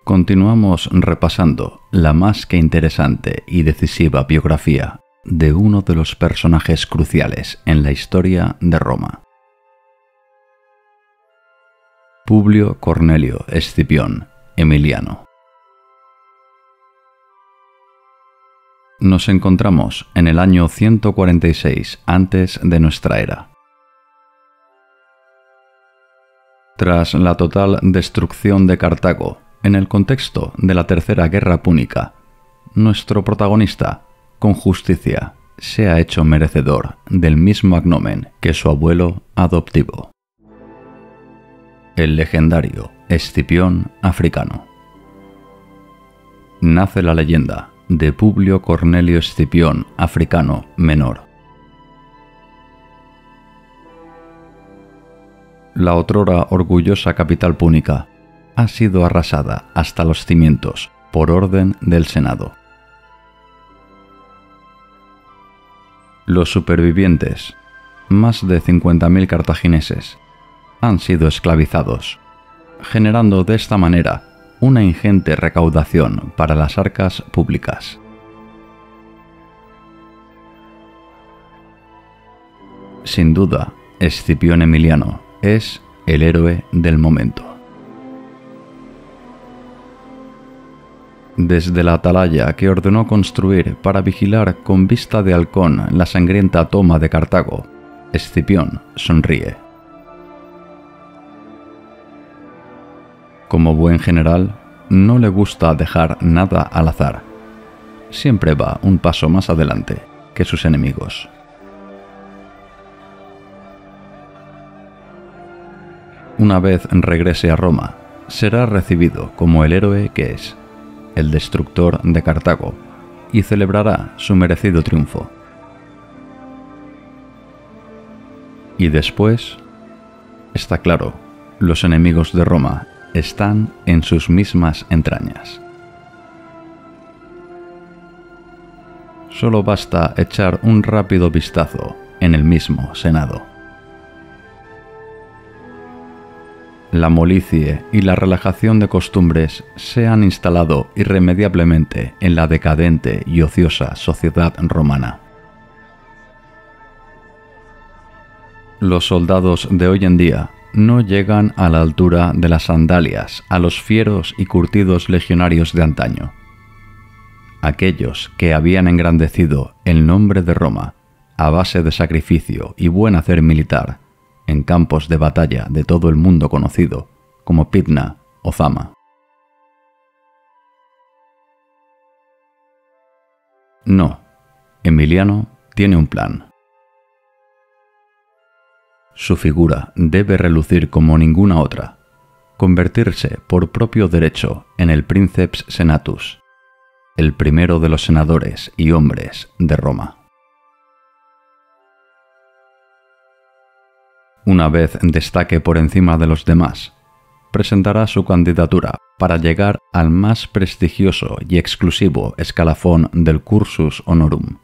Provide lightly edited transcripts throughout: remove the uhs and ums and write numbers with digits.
Continuamos repasando la más que interesante y decisiva biografía de uno de los personajes cruciales en la historia de Roma. Publio Cornelio Escipión Emiliano. Nos encontramos en el año 146 antes de nuestra era. Tras la total destrucción de Cartago, en el contexto de la Tercera Guerra Púnica, nuestro protagonista, con justicia, se ha hecho merecedor del mismo agnomen que su abuelo adoptivo, el legendario Escipión Africano. Nace la leyenda de Publio Cornelio Escipión Africano Menor. La otrora orgullosa capital púnica ha sido arrasada hasta los cimientos por orden del Senado. Los supervivientes, más de 50.000 cartagineses, han sido esclavizados, generando de esta manera una ingente recaudación para las arcas públicas. Sin duda, Escipión Emiliano es el héroe del momento. Desde la atalaya que ordenó construir para vigilar con vista de halcón la sangrienta toma de Cartago, Escipión sonríe. Como buen general, no le gusta dejar nada al azar. Siempre va un paso más adelante que sus enemigos. Una vez regrese a Roma, será recibido como el héroe que es, el destructor de Cartago, y celebrará su merecido triunfo. Y después, está claro, los enemigos de Roma están en sus mismas entrañas. Solo basta echar un rápido vistazo en el mismo Senado. La molicie y la relajación de costumbres se han instalado irremediablemente en la decadente y ociosa sociedad romana. Los soldados de hoy en día no llegan a la altura de las sandalias a los fieros y curtidos legionarios de antaño. Aquellos que habían engrandecido el nombre de Roma a base de sacrificio y buen hacer militar en campos de batalla de todo el mundo conocido, como Pydna o Zama. No, Emiliano tiene un plan. Su figura debe relucir como ninguna otra, convertirse por propio derecho en el Princeps Senatus, el primero de los senadores y hombres de Roma. Una vez destaque por encima de los demás, presentará su candidatura para llegar al más prestigioso y exclusivo escalafón del Cursus Honorum.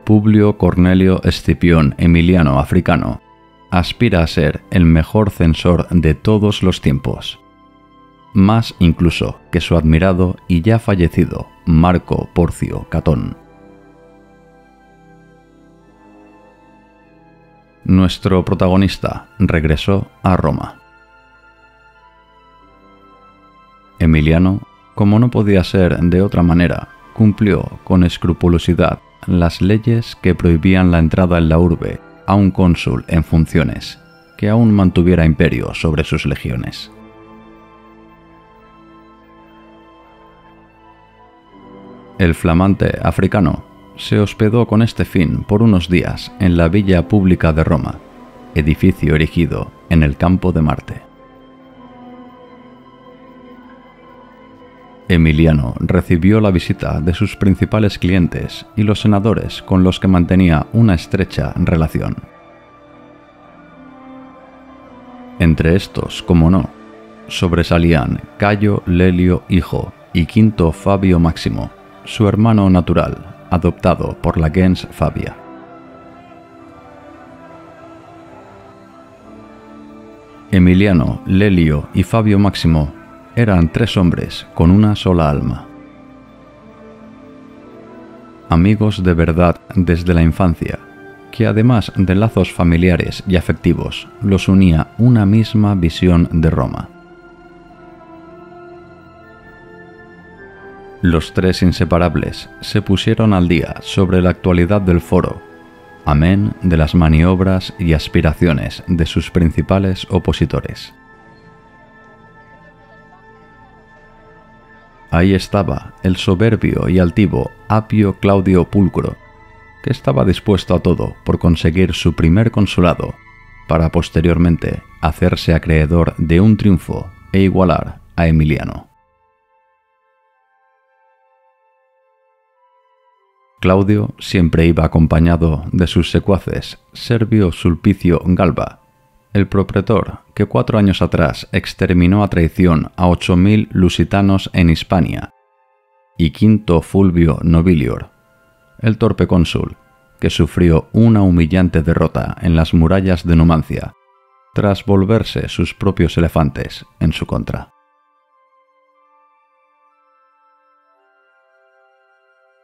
Publio Cornelio Escipión Emiliano Africano aspira a ser el mejor censor de todos los tiempos, más incluso que su admirado y ya fallecido Marco Porcio Catón. Nuestro protagonista regresó a Roma. Emiliano, como no podía ser de otra manera, cumplió con escrupulosidad las leyes que prohibían la entrada en la urbe a un cónsul en funciones que aún mantuviera imperio sobre sus legiones. El flamante africano se hospedó con este fin por unos días en la Villa Pública de Roma, edificio erigido en el campo de Marte. Emiliano recibió la visita de sus principales clientes y los senadores con los que mantenía una estrecha relación. Entre estos, como no, sobresalían Cayo Lelio hijo y Quinto Fabio Máximo, su hermano natural, adoptado por la gens Fabia. Emiliano, Lelio y Fabio Máximo eran 3 hombres con una sola alma. Amigos de verdad desde la infancia, que además de lazos familiares y afectivos, los unía una misma visión de Roma. Los 3 inseparables se pusieron al día sobre la actualidad del foro, amén de las maniobras y aspiraciones de sus principales opositores. Ahí estaba el soberbio y altivo Apio Claudio Pulcro, que estaba dispuesto a todo por conseguir su primer consulado, para posteriormente hacerse acreedor de un triunfo e igualar a Emiliano. Claudio siempre iba acompañado de sus secuaces Servio Sulpicio Galba, el propretor que 4 años atrás exterminó a traición a 8.000 lusitanos en Hispania, y Quinto Fulvio Nobilior, el torpe cónsul, que sufrió una humillante derrota en las murallas de Numancia, tras volverse sus propios elefantes en su contra.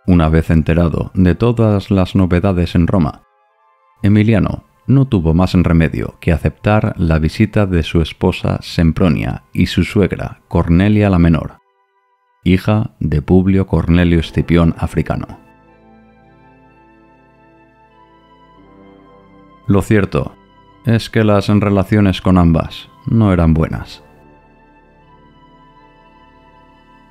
Una vez enterado de todas las novedades en Roma, Emiliano no tuvo más remedio que aceptar la visita de su esposa Sempronia y su suegra Cornelia la Menor, hija de Publio Cornelio Escipión Africano. Lo cierto es que las relaciones con ambas no eran buenas.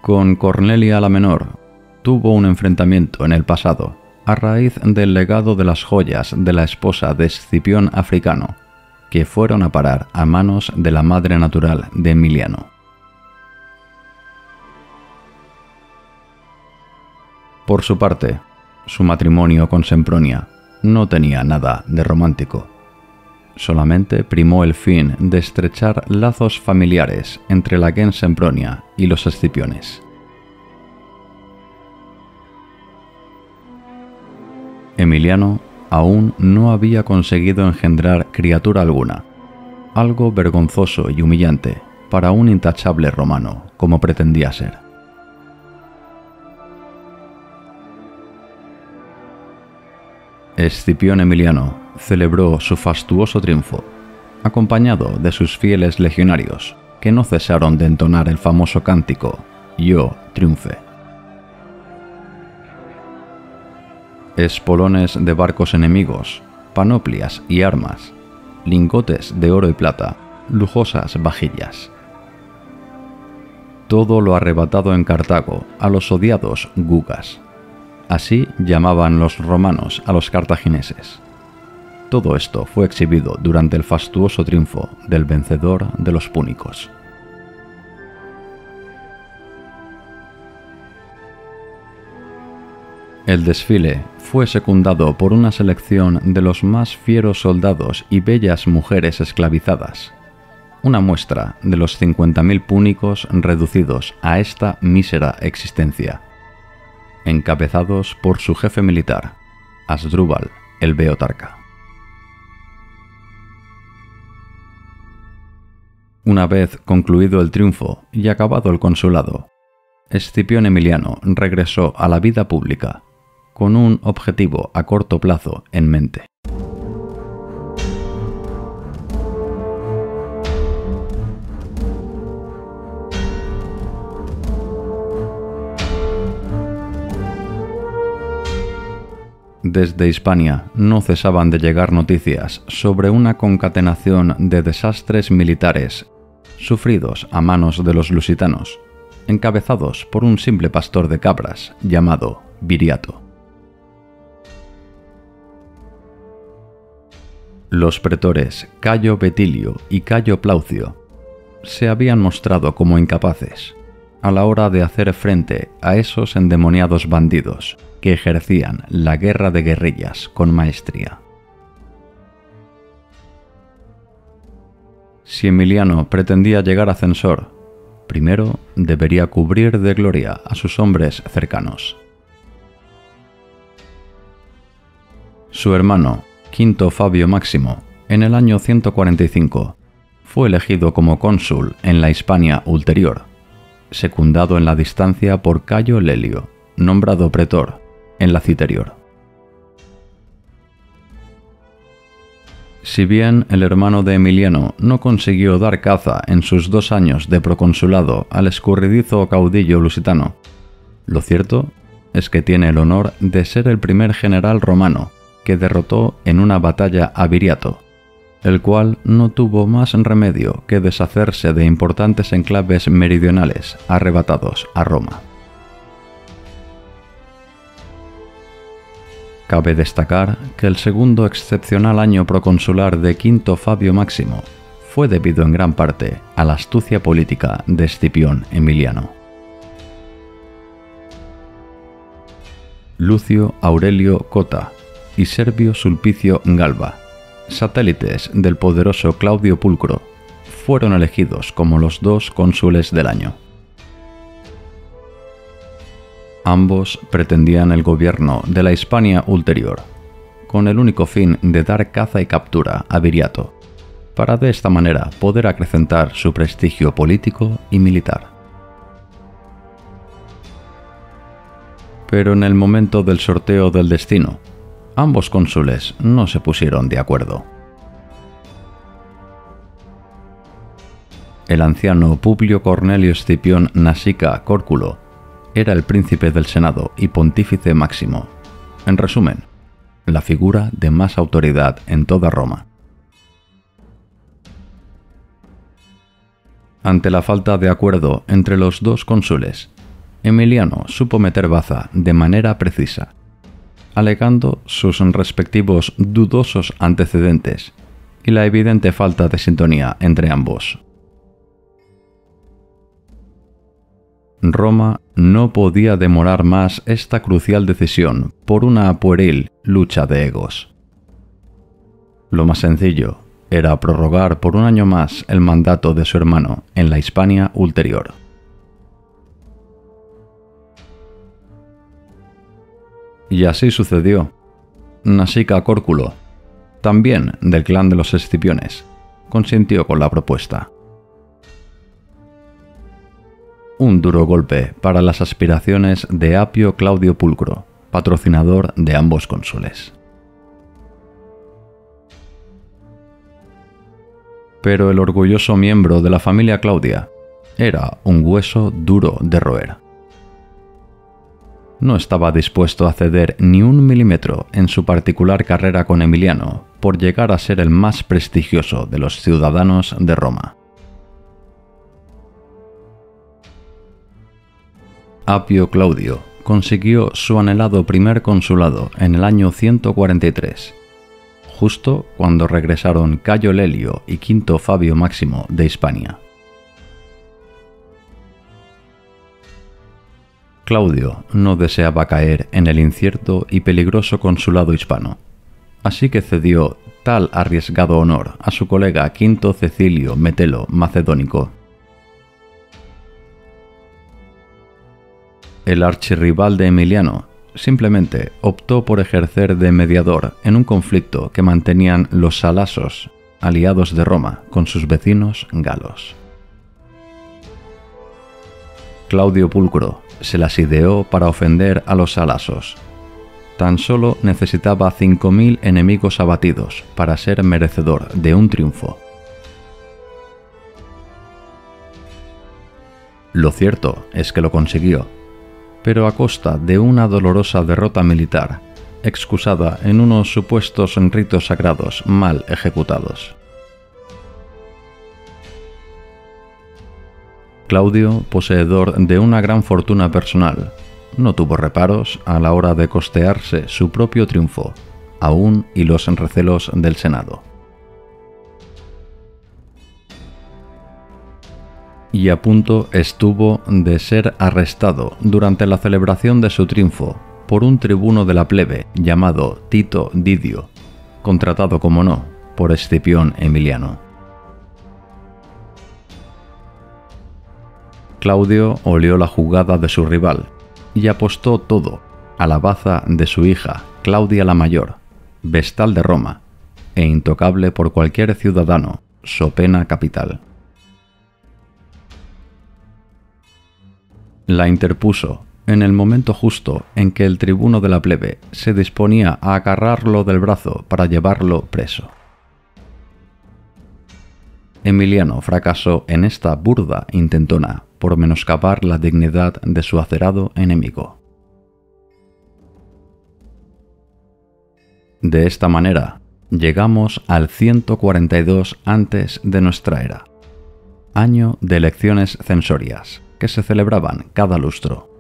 Con Cornelia la Menor tuvo un enfrentamiento en el pasado a raíz del legado de las joyas de la esposa de Escipión Africano, que fueron a parar a manos de la madre natural de Emiliano. Por su parte, su matrimonio con Sempronia no tenía nada de romántico. Solamente primó el fin de estrechar lazos familiares entre la gens Sempronia y los Escipiones. Emiliano aún no había conseguido engendrar criatura alguna, algo vergonzoso y humillante para un intachable romano como pretendía ser. Escipión Emiliano celebró su fastuoso triunfo, acompañado de sus fieles legionarios, que no cesaron de entonar el famoso cántico «Io triunfe». Espolones de barcos enemigos, panoplias y armas, lingotes de oro y plata, lujosas vajillas. Todo lo arrebatado en Cartago a los odiados gugas. Así llamaban los romanos a los cartagineses. Todo esto fue exhibido durante el fastuoso triunfo del vencedor de los púnicos. El desfile fue secundado por una selección de los más fieros soldados y bellas mujeres esclavizadas, una muestra de los 50.000 púnicos reducidos a esta mísera existencia, encabezados por su jefe militar, Asdrúbal el Beotarca. Una vez concluido el triunfo y acabado el consulado, Escipión Emiliano regresó a la vida pública, con un objetivo a corto plazo en mente. Desde Hispania no cesaban de llegar noticias sobre una concatenación de desastres militares sufridos a manos de los lusitanos, encabezados por un simple pastor de cabras llamado Viriato. Los pretores Cayo Betilio y Cayo Plaucio se habían mostrado como incapaces a la hora de hacer frente a esos endemoniados bandidos que ejercían la guerra de guerrillas con maestría. Si Emiliano pretendía llegar a censor, primero debería cubrir de gloria a sus hombres cercanos. Su hermano, Quinto Fabio Máximo, en el año 145, fue elegido como cónsul en la Hispania Ulterior, secundado en la distancia por Cayo Lelio, nombrado pretor en la Citerior. Si bien el hermano de Emiliano no consiguió dar caza en sus 2 años de proconsulado al escurridizo caudillo lusitano, lo cierto es que tiene el honor de ser el primer general romano que derrotó en una batalla a Viriato, el cual no tuvo más remedio que deshacerse de importantes enclaves meridionales arrebatados a Roma. Cabe destacar que el segundo excepcional año proconsular de Quinto Fabio Máximo fue debido en gran parte a la astucia política de Escipión Emiliano. Lucio Aurelio Cota y Servio Sulpicio Galba, satélites del poderoso Claudio Pulcro, fueron elegidos como los 2 cónsules del año. Ambos pretendían el gobierno de la Hispania Ulterior, con el único fin de dar caza y captura a Viriato, para de esta manera poder acrecentar su prestigio político y militar. Pero en el momento del sorteo del destino, ambos cónsules no se pusieron de acuerdo. El anciano Publio Cornelio Escipión Nasica Córculo era el príncipe del Senado y pontífice máximo. En resumen, la figura de más autoridad en toda Roma. Ante la falta de acuerdo entre los 2 cónsules, Emiliano supo meter baza de manera precisa, alegando sus respectivos dudosos antecedentes y la evidente falta de sintonía entre ambos. Roma no podía demorar más esta crucial decisión por una pueril lucha de egos. Lo más sencillo era prorrogar por 1 año más el mandato de su hermano en la Hispania Ulterior. Y así sucedió. Nasica Córculo, también del clan de los Escipiones, consintió con la propuesta. Un duro golpe para las aspiraciones de Apio Claudio Pulcro, patrocinador de ambos cónsules. Pero el orgulloso miembro de la familia Claudia era un hueso duro de roer. No estaba dispuesto a ceder ni 1 milímetro en su particular carrera con Emiliano por llegar a ser el más prestigioso de los ciudadanos de Roma. Apio Claudio consiguió su anhelado primer consulado en el año 143, justo cuando regresaron Cayo Lelio y Quinto Fabio Máximo de Hispania. Claudio no deseaba caer en el incierto y peligroso consulado hispano, así que cedió tal arriesgado honor a su colega Quinto Cecilio Metelo Macedónico. El archirrival de Emiliano simplemente optó por ejercer de mediador en un conflicto que mantenían los salasos, aliados de Roma, con sus vecinos galos. Claudio Pulcro se las ideó para ofender a los salasos. Tan solo necesitaba 5.000 enemigos abatidos para ser merecedor de un triunfo. Lo cierto es que lo consiguió, pero a costa de una dolorosa derrota militar, excusada en unos supuestos ritos sagrados mal ejecutados. Claudio, poseedor de una gran fortuna personal, no tuvo reparos a la hora de costearse su propio triunfo, aún y los recelos del Senado. Y a punto estuvo de ser arrestado durante la celebración de su triunfo por un tribuno de la plebe llamado Tito Didio, contratado, como no, por Escipión Emiliano. Claudio olió la jugada de su rival y apostó todo a la baza de su hija, Claudia la Mayor, vestal de Roma e intocable por cualquier ciudadano, so pena capital. La interpuso en el momento justo en que el tribuno de la plebe se disponía a agarrarlo del brazo para llevarlo preso. Emiliano fracasó en esta burda intentona por menoscabar la dignidad de su acerado enemigo. De esta manera, llegamos al 142 antes de nuestra era, año de elecciones censorias, que se celebraban cada lustro.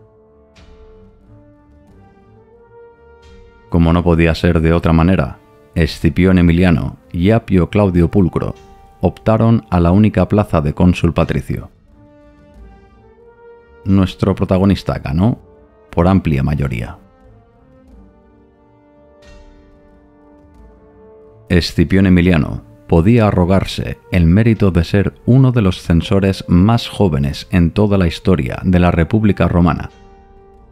Como no podía ser de otra manera, Escipión Emiliano y Apio Claudio Pulcro optaron a la única plaza de cónsul patricio. Nuestro protagonista ganó por amplia mayoría. Escipión Emiliano podía arrogarse el mérito de ser uno de los censores más jóvenes en toda la historia de la República Romana.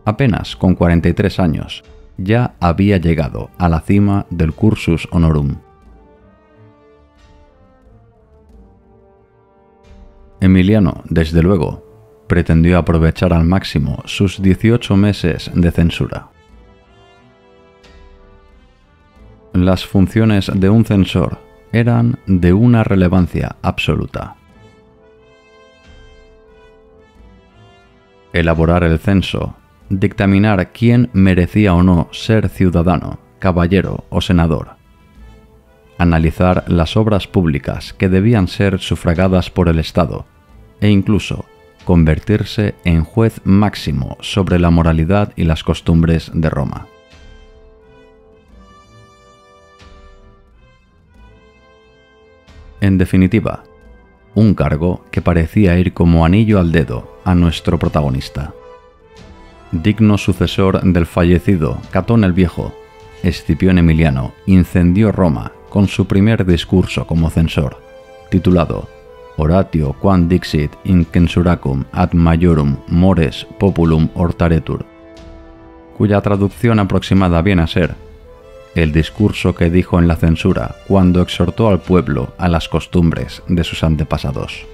Apenas con 43 años, ya había llegado a la cima del cursus honorum. Emiliano, desde luego, pretendió aprovechar al máximo sus 18 meses de censura. Las funciones de un censor eran de una relevancia absoluta. Elaborar el censo, dictaminar quién merecía o no ser ciudadano, caballero o senador, analizar las obras públicas que debían ser sufragadas por el Estado e incluso convertirse en juez máximo sobre la moralidad y las costumbres de Roma. En definitiva, un cargo que parecía ir como anillo al dedo a nuestro protagonista. Digno sucesor del fallecido Catón el Viejo, Escipión Emiliano incendió Roma con su primer discurso como censor, titulado Oratio quam dixit in censuracum ad maiorum mores populum hortaretur, cuya traducción aproximada viene a ser el discurso que dijo en la censura cuando exhortó al pueblo a las costumbres de sus antepasados.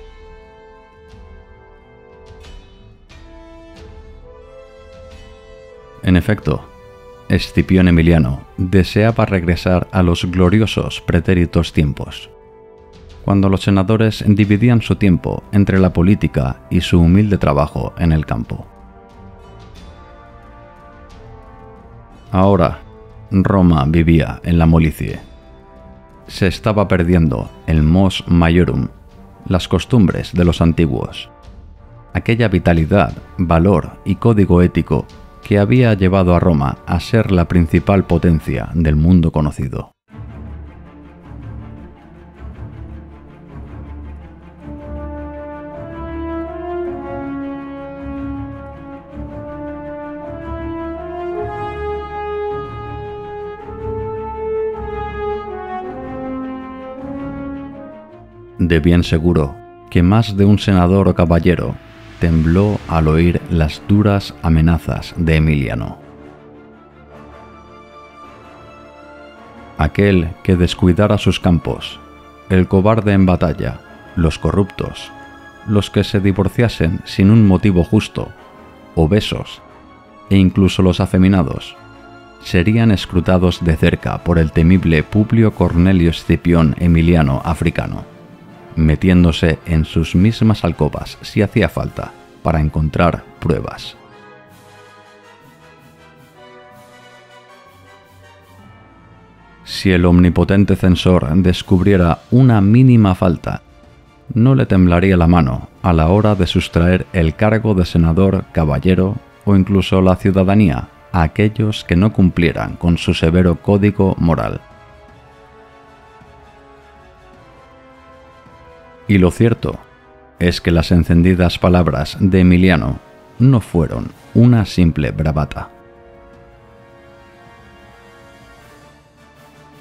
En efecto, Escipión Emiliano deseaba regresar a los gloriosos pretéritos tiempos, cuando los senadores dividían su tiempo entre la política y su humilde trabajo en el campo. Ahora, Roma vivía en la molicie. Se estaba perdiendo el mos maiorum, las costumbres de los antiguos, aquella vitalidad, valor y código ético que había llevado a Roma a ser la principal potencia del mundo conocido. De bien seguro que más de un senador o caballero tembló al oír las duras amenazas de Emiliano. Aquel que descuidara sus campos, el cobarde en batalla, los corruptos, los que se divorciasen sin un motivo justo, obesos e incluso los afeminados, serían escrutados de cerca por el temible Publio Cornelio Escipión Emiliano africano, metiéndose en sus mismas alcobas si hacía falta para encontrar pruebas. Si el omnipotente censor descubriera una mínima falta, no le temblaría la mano a la hora de sustraer el cargo de senador, caballero o incluso la ciudadanía a aquellos que no cumplieran con su severo código moral. Y lo cierto es que las encendidas palabras de Emiliano no fueron una simple bravata.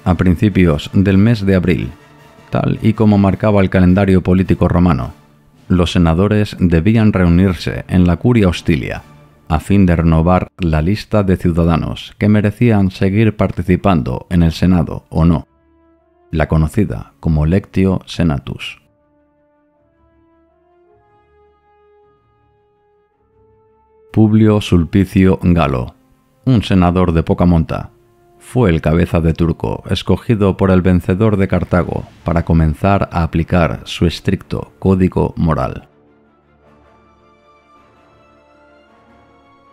A principios del mes de abril, tal y como marcaba el calendario político romano, los senadores debían reunirse en la Curia Hostilia a fin de renovar la lista de ciudadanos que merecían seguir participando en el Senado o no, la conocida como Lectio Senatus. Publio Sulpicio Galo, un senador de poca monta, fue el cabeza de turco escogido por el vencedor de Cartago para comenzar a aplicar su estricto código moral.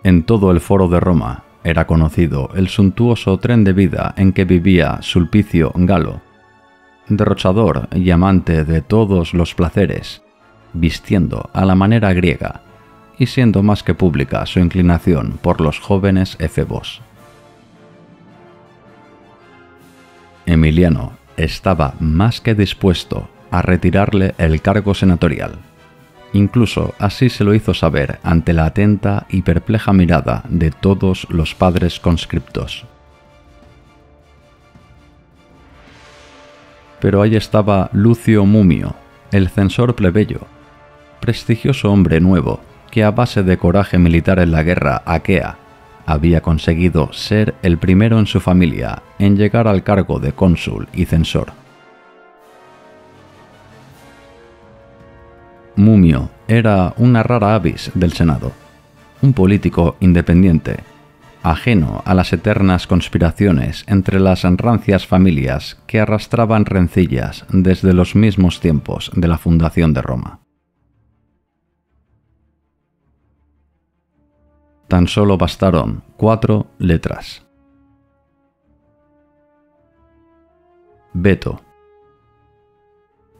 En todo el foro de Roma era conocido el suntuoso tren de vida en que vivía Sulpicio Galo, derrochador y amante de todos los placeres, vistiendo a la manera griega y siendo más que pública su inclinación por los jóvenes efebos. Emiliano estaba más que dispuesto a retirarle el cargo senatorial. Incluso así se lo hizo saber ante la atenta y perpleja mirada de todos los padres conscriptos. Pero ahí estaba Lucio Mumio, el censor plebeyo, prestigioso hombre nuevo que a base de coraje militar en la guerra aquea había conseguido ser el primero en su familia en llegar al cargo de cónsul y censor. Mumio era una rara avis del Senado, un político independiente, ajeno a las eternas conspiraciones entre las rancias familias que arrastraban rencillas desde los mismos tiempos de la fundación de Roma. Tan solo bastaron 4 letras. Veto.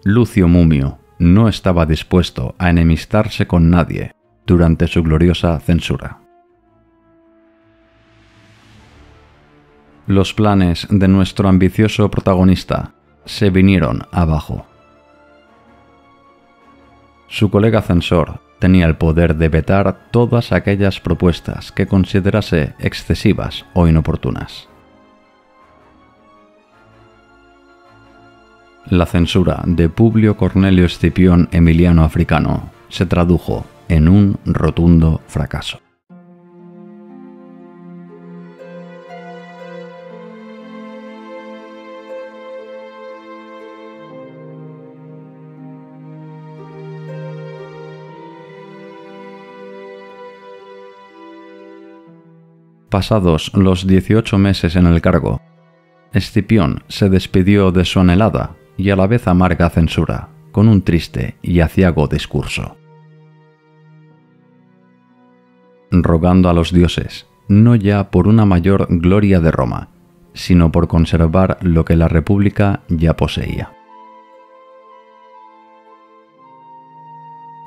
Lucio Mumio no estaba dispuesto a enemistarse con nadie durante su gloriosa censura. Los planes de nuestro ambicioso protagonista se vinieron abajo. Su colega censor tenía el poder de vetar todas aquellas propuestas que considerase excesivas o inoportunas. La censura de Publio Cornelio Escipión Emiliano Africano se tradujo en un rotundo fracaso. Pasados los 18 meses en el cargo, Escipión se despidió de su anhelada y a la vez amarga censura con un triste y aciago discurso. Rogando a los dioses, no ya por una mayor gloria de Roma, sino por conservar lo que la República ya poseía.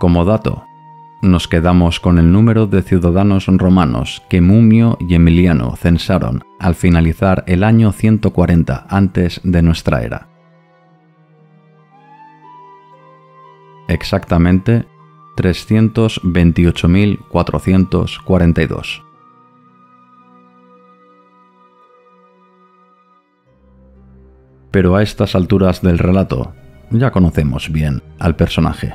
Como dato, nos quedamos con el número de ciudadanos romanos que Mumio y Emiliano censaron al finalizar el año 140 antes de nuestra era. Exactamente 328.442. Pero a estas alturas del relato ya conocemos bien al personaje.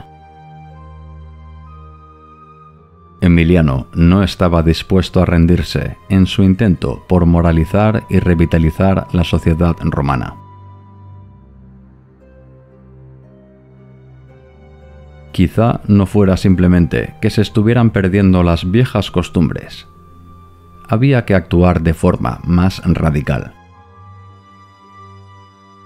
Emiliano no estaba dispuesto a rendirse en su intento por moralizar y revitalizar la sociedad romana. Quizá no fuera simplemente que se estuvieran perdiendo las viejas costumbres. Había que actuar de forma más radical.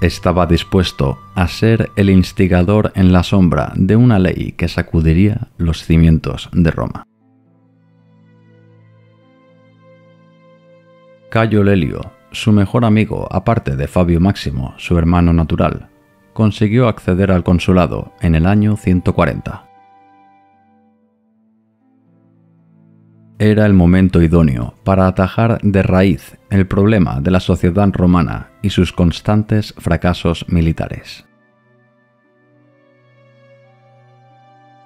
Estaba dispuesto a ser el instigador en la sombra de una ley que sacudiría los cimientos de Roma. Cayo Lelio, su mejor amigo aparte de Fabio Máximo, su hermano natural, consiguió acceder al consulado en el año 140. Era el momento idóneo para atajar de raíz el problema de la sociedad romana y sus constantes fracasos militares.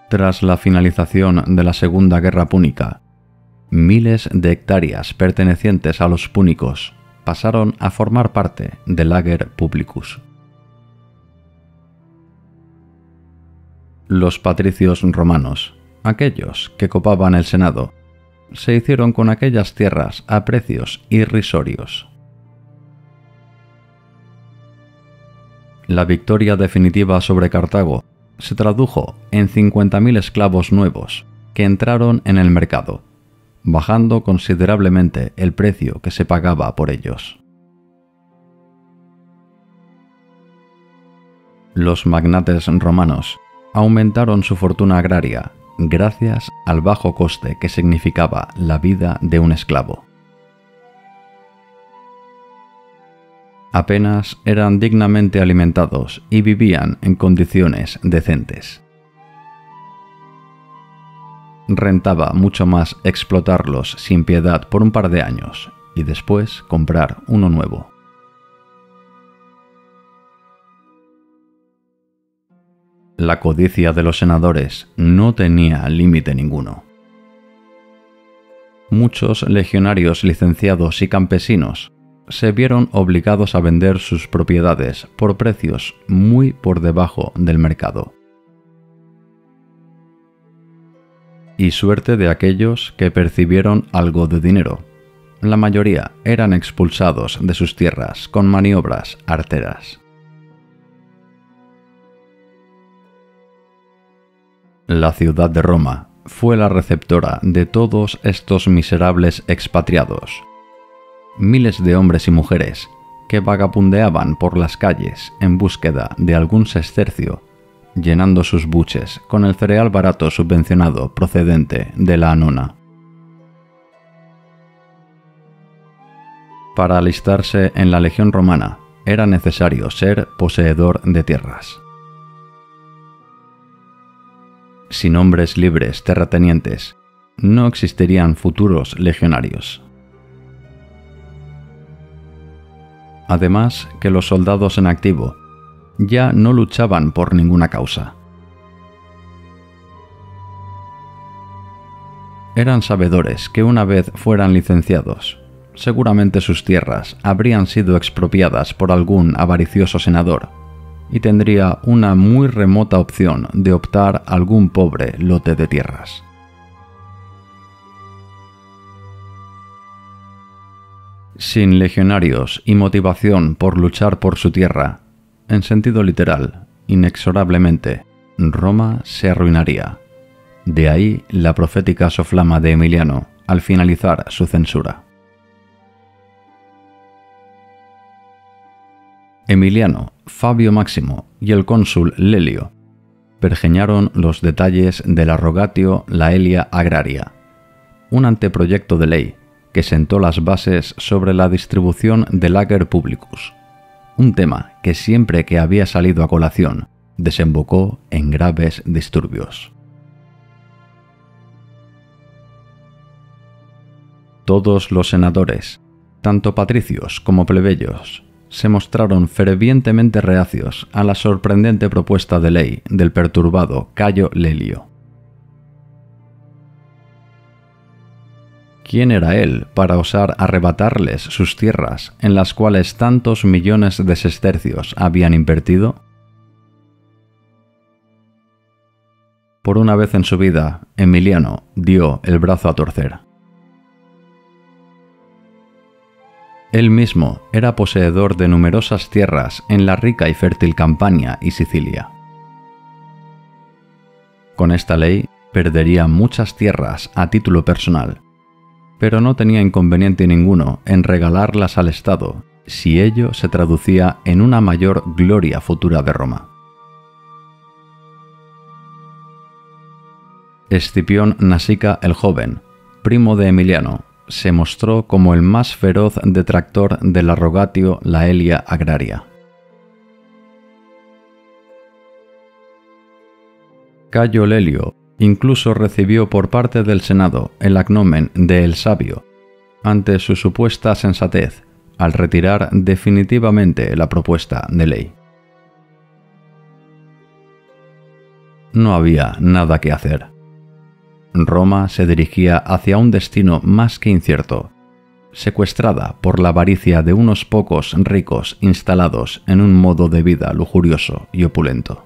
Tras la finalización de la Segunda Guerra Púnica, miles de hectáreas pertenecientes a los púnicos pasaron a formar parte del Ager Publicus. Los patricios romanos, aquellos que copaban el Senado, se hicieron con aquellas tierras a precios irrisorios. La victoria definitiva sobre Cartago se tradujo en 50.000 esclavos nuevos que entraron en el mercado, bajando considerablemente el precio que se pagaba por ellos. Los magnates romanos aumentaron su fortuna agraria gracias al bajo coste que significaba la vida de un esclavo. Apenas eran dignamente alimentados y vivían en condiciones decentes. Rentaba mucho más explotarlos sin piedad por un par de años y después comprar uno nuevo. La codicia de los senadores no tenía límite ninguno. Muchos legionarios licenciados y campesinos se vieron obligados a vender sus propiedades por precios muy por debajo del mercado. Y suerte de aquellos que percibieron algo de dinero. La mayoría eran expulsados de sus tierras con maniobras arteras. La ciudad de Roma fue la receptora de todos estos miserables expatriados. Miles de hombres y mujeres que vagabundeaban por las calles en búsqueda de algún sestercio, llenando sus buches con el cereal barato subvencionado procedente de la Anona. Para alistarse en la legión romana era necesario ser poseedor de tierras. Sin hombres libres terratenientes, no existirían futuros legionarios. Además que los soldados en activo ya no luchaban por ninguna causa. Eran sabedores que una vez fueran licenciados, seguramente sus tierras habrían sido expropiadas por algún avaricioso senador y tendría una muy remota opción de optar a algún pobre lote de tierras. Sin legionarios y motivación por luchar por su tierra, en sentido literal, inexorablemente, Roma se arruinaría. De ahí la profética soflama de Emiliano al finalizar su censura. Emiliano, Fabio Máximo y el cónsul Lelio pergeñaron los detalles de la Rogatio Laelia Agraria, un anteproyecto de ley que sentó las bases sobre la distribución del ager publicus, un tema que siempre que había salido a colación desembocó en graves disturbios. Todos los senadores, tanto patricios como plebeyos, se mostraron fervientemente reacios a la sorprendente propuesta de ley del perturbado Cayo Lelio. ¿Quién era él para osar arrebatarles sus tierras en las cuales tantos millones de sestercios habían invertido? Por una vez en su vida, Emiliano dio el brazo a torcer. Él mismo era poseedor de numerosas tierras en la rica y fértil Campania y Sicilia. Con esta ley perdería muchas tierras a título personal, pero no tenía inconveniente ninguno en regalarlas al Estado si ello se traducía en una mayor gloria futura de Roma. Escipión Nasica el joven, primo de Emiliano, se mostró como el más feroz detractor de la Rogatio Laelia Agraria. Cayo Lelio incluso recibió por parte del Senado el agnomen de El Sabio, ante su supuesta sensatez, al retirar definitivamente la propuesta de ley. No había nada que hacer. Roma se dirigía hacia un destino más que incierto, secuestrada por la avaricia de unos pocos ricos instalados en un modo de vida lujurioso y opulento.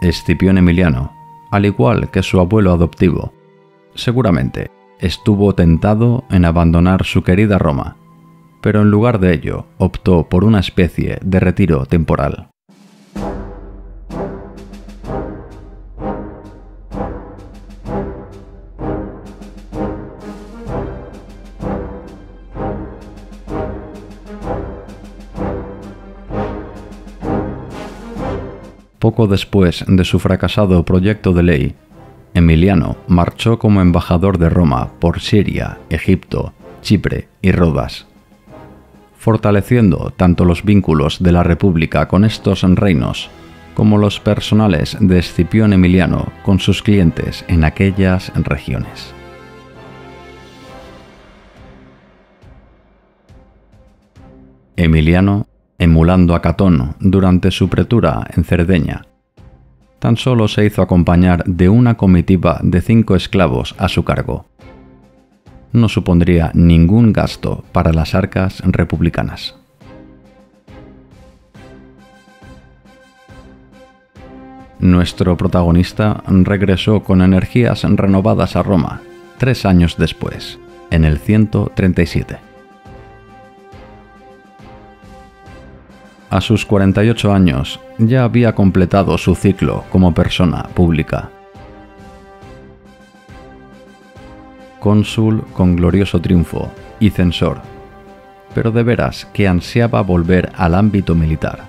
Escipión Emiliano, al igual que su abuelo adoptivo, seguramente estuvo tentado en abandonar su querida Roma, pero en lugar de ello optó por una especie de retiro temporal. Poco después de su fracasado proyecto de ley, Emiliano marchó como embajador de Roma por Siria, Egipto, Chipre y Rodas, fortaleciendo tanto los vínculos de la República con estos reinos como los personales de Escipión Emiliano con sus clientes en aquellas regiones. Emiliano, emulando a Catón durante su pretura en Cerdeña, tan solo se hizo acompañar de una comitiva de 5 esclavos a su cargo. No supondría ningún gasto para las arcas republicanas. Nuestro protagonista regresó con energías renovadas a Roma 3 años después, en el 137. A sus 48 años ya había completado su ciclo como persona pública. Cónsul con glorioso triunfo y censor, pero de veras que ansiaba volver al ámbito militar,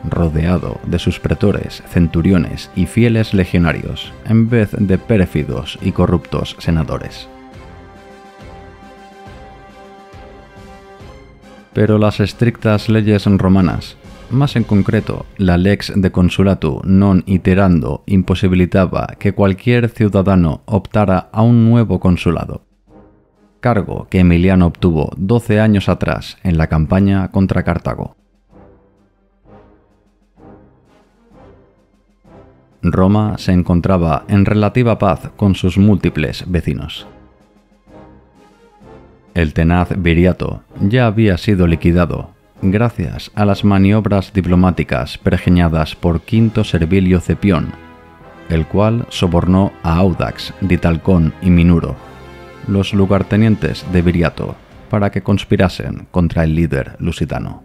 rodeado de sus pretores, centuriones y fieles legionarios, en vez de pérfidos y corruptos senadores. Pero las estrictas leyes romanas, más en concreto la lex de consulatu non iterando, imposibilitaba que cualquier ciudadano optara a un nuevo consulado, cargo que Emiliano obtuvo 12 años atrás en la campaña contra Cartago. Roma se encontraba en relativa paz con sus múltiples vecinos. El tenaz Viriato ya había sido liquidado gracias a las maniobras diplomáticas pergeñadas por Quinto Servilio Cepión, el cual sobornó a Audax, Ditalcón y Minuro, los lugartenientes de Viriato, para que conspirasen contra el líder lusitano.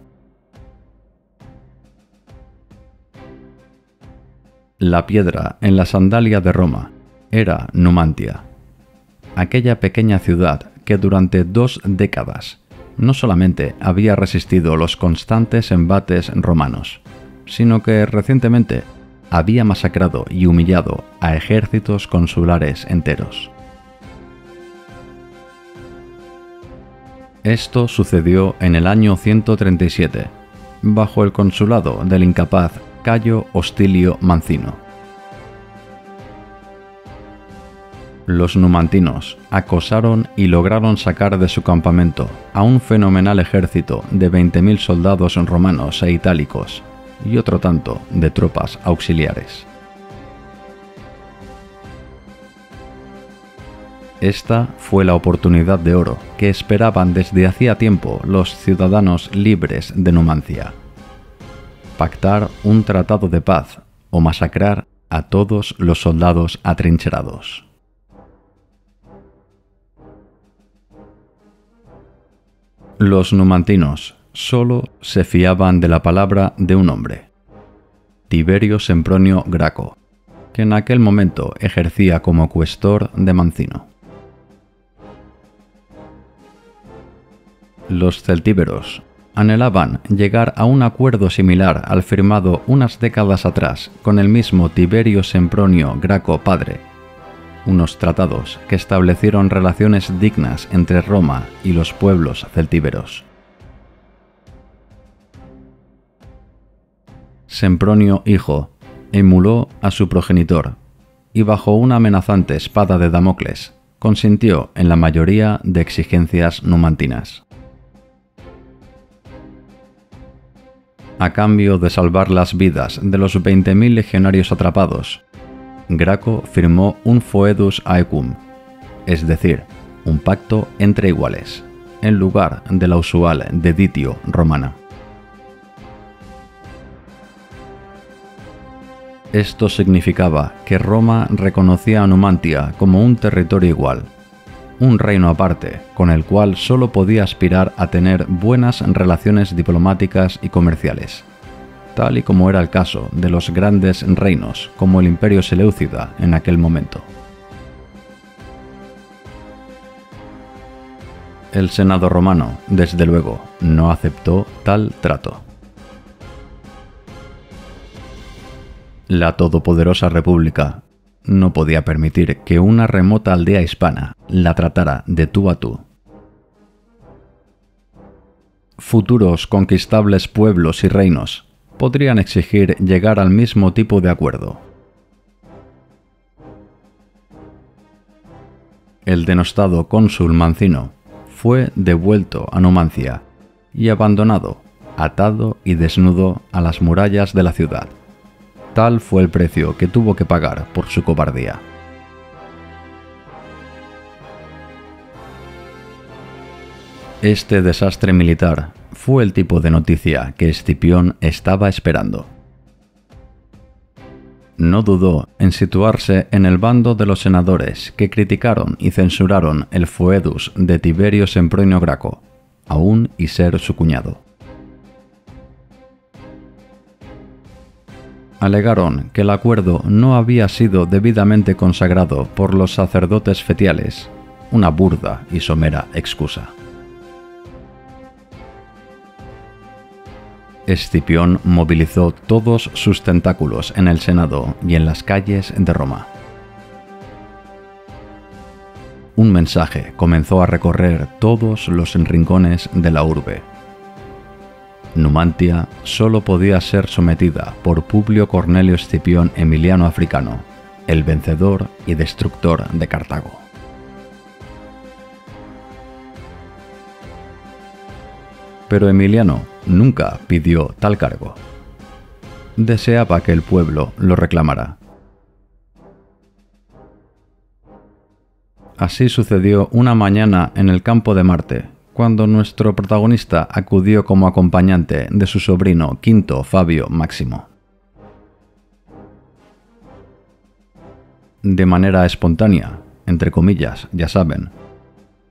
La piedra en la sandalia de Roma era Numantia, aquella pequeña ciudad que durante 2 décadas no solamente había resistido los constantes embates romanos, sino que recientemente había masacrado y humillado a ejércitos consulares enteros. Esto sucedió en el año 137, bajo el consulado del incapaz Cayo Hostilio Mancino. Los numantinos acosaron y lograron sacar de su campamento a un fenomenal ejército de 20.000 soldados romanos e itálicos y otro tanto de tropas auxiliares. Esta fue la oportunidad de oro que esperaban desde hacía tiempo los ciudadanos libres de Numancia: pactar un tratado de paz o masacrar a todos los soldados atrincherados. Los numantinos solo se fiaban de la palabra de un hombre, Tiberio Sempronio Graco, que en aquel momento ejercía como cuestor de Mancino. Los celtíberos anhelaban llegar a un acuerdo similar al firmado unas décadas atrás con el mismo Tiberio Sempronio Graco padre, unos tratados que establecieron relaciones dignas entre Roma y los pueblos celtíberos. Sempronio hijo emuló a su progenitor y bajo una amenazante espada de Damocles consintió en la mayoría de exigencias numantinas. A cambio de salvar las vidas de los 20.000 legionarios atrapados, Graco firmó un foedus aequum, es decir, un pacto entre iguales, en lugar de la usual deditio romana. Esto significaba que Roma reconocía a Numantia como un territorio igual, un reino aparte, con el cual solo podía aspirar a tener buenas relaciones diplomáticas y comerciales, tal y como era el caso de los grandes reinos como el Imperio Seleucida en aquel momento. El Senado romano, desde luego, no aceptó tal trato. La todopoderosa República no podía permitir que una remota aldea hispana la tratara de tú a tú. Futuros conquistables pueblos y reinos podrían exigir llegar al mismo tipo de acuerdo. El denostado cónsul Mancino fue devuelto a Numancia y abandonado, atado y desnudo a las murallas de la ciudad. Tal fue el precio que tuvo que pagar por su cobardía. Este desastre militar fue el tipo de noticia que Escipión estaba esperando. No dudó en situarse en el bando de los senadores que criticaron y censuraron el foedus de Tiberio Sempronio Graco, aún y ser su cuñado. Alegaron que el acuerdo no había sido debidamente consagrado por los sacerdotes fetiales, una burda y somera excusa. Escipión movilizó todos sus tentáculos en el Senado y en las calles de Roma. Un mensaje comenzó a recorrer todos los rincones de la urbe. Numantia solo podía ser sometida por Publio Cornelio Escipión Emiliano Africano, el vencedor y destructor de Cartago. Pero Emiliano nunca pidió tal cargo. Deseaba que el pueblo lo reclamara. Así sucedió una mañana en el campo de Marte, cuando nuestro protagonista acudió como acompañante de su sobrino Quinto Fabio Máximo. De manera espontánea, entre comillas, ya saben,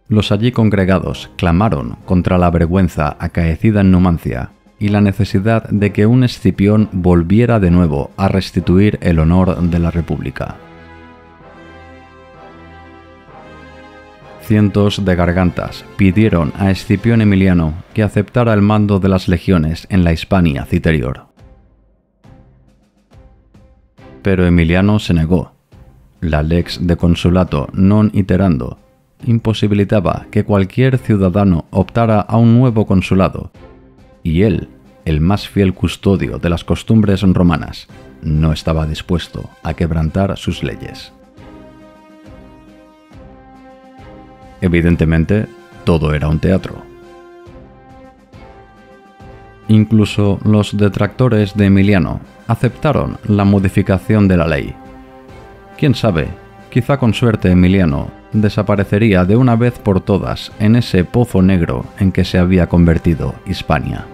los allí congregados clamaron contra la vergüenza acaecida en Numancia y la necesidad de que un Escipión volviera de nuevo a restituir el honor de la República. Cientos de gargantas pidieron a Escipión Emiliano que aceptara el mando de las legiones en la Hispania Citerior. Pero Emiliano se negó. La lex de consulato non iterando imposibilitaba que cualquier ciudadano optara a un nuevo consulado, y él, el más fiel custodio de las costumbres romanas, no estaba dispuesto a quebrantar sus leyes. Evidentemente, todo era un teatro. Incluso los detractores de Emiliano aceptaron la modificación de la ley. ¿Quién sabe? Quizá con suerte Emiliano desaparecería de una vez por todas en ese pozo negro en que se había convertido Hispania.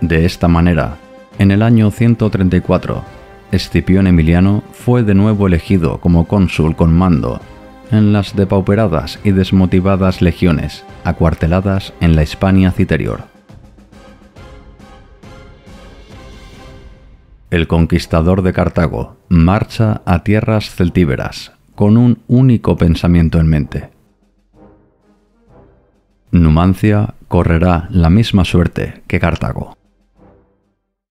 De esta manera, en el año 134, Escipión Emiliano fue de nuevo elegido como cónsul con mando en las depauperadas y desmotivadas legiones acuarteladas en la Hispania Citerior. El conquistador de Cartago marcha a tierras celtíberas con un único pensamiento en mente. Numancia correrá la misma suerte que Cartago.